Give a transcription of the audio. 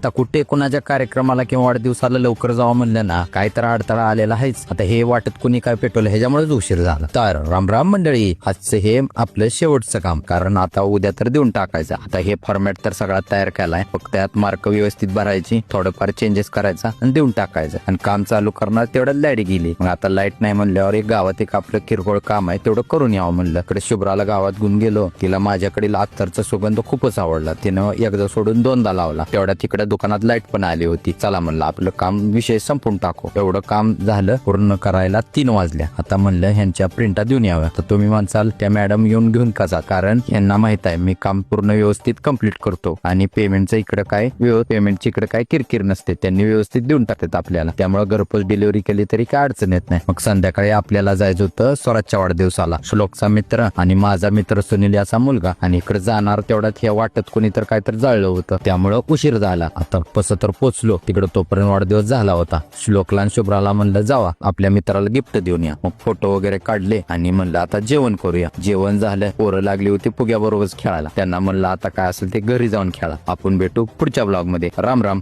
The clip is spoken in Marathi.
आता कुठे कोणाच्या कार्यक्रमाला किंवा वाढदिवसाला लवकर जावं म्हणलं ना काय तर अडथळा आलेला आहेच. आता हे वाटत कुणी काय पेटवलं ह्याच्यामुळेच उशीर झाला. तर राम राम मंडळी, आजचं हे आपलं शेवटचं काम, कारण आता उद्या तर देऊन टाकायचं. आता हे फॉर्मॅट तर सगळा तयार केलाय, फक्त त्यात मार्क व्यवस्थित भरायची, थोडंफार चेंजेस करायचा आणि देऊन टाकायचं आणि काम चालू करणार. तेवढ्यात लाईट गेली. मग आता लाईट नाही म्हणल्यावर एक गावात एक आपलं किरकोळ काम आहे, तेवढं करून यावं म्हणलं. इकडे शुभ्राला गावात घेऊन गेलो. तिला माझ्याकडे अत्तरचा सुगंध खूपच आवडला. तिनं एकदा सोडून दोनदा लावला. तेवढ्या तिकडे दुकानात लाईट पण आली होती. चला म्हणलं आपलं काम विषय संपून टाकू. एवढं काम झालं, पूर्ण करायला 3 वाजल्या. आता म्हणलं ह्यांच्या प्रिंटा देऊन याव्या. तर तुम्ही म्हणसाल त्या मॅडम येऊन घेऊन कसा, कारण यांना माहित आहे मी काम पूर्ण व्यवस्थित कम्प्लीट करतो आणि पेमेंटचं इकडे काय पेमेंटची इकडे काय किरकिर नसते. त्यांनी व्यवस्थित देऊन टाकतात आपल्याला. त्यामुळे घरपोच डिलिव्हरी केली तरी काय अडचण येत नाही. मग संध्याकाळी आपल्याला जायचं होतं स्वराजच्या वाढदिवसाला. श्लोकचा मित्र आणि माझा मित्र सुनील याचा मुलगा, आणि इकडे जाणार तेवढ्यात हे वाटत कोणी तर काय तर जळलं होतं, त्यामुळं उशीर झाला. आता कसं तर पोचलो तिकडे, तोपर्यंत वाढदिवस झाला होता. श्लोकला आणि शुभ्राला म्हणलं जावा आपल्या मित्राला गिफ्ट देऊन या. मग फोटो वगैरे काढले आणि म्हणलं आता जेवण करूया. जेवण झालं, पोरं लागली होती फुग्या बरोबरच खेळायला. त्यांना म्हणलं आता काय असेल ते घरी जाऊन खेळा. आपण भेटू पुढच्या ब्लॉग मध्ये. राम राम.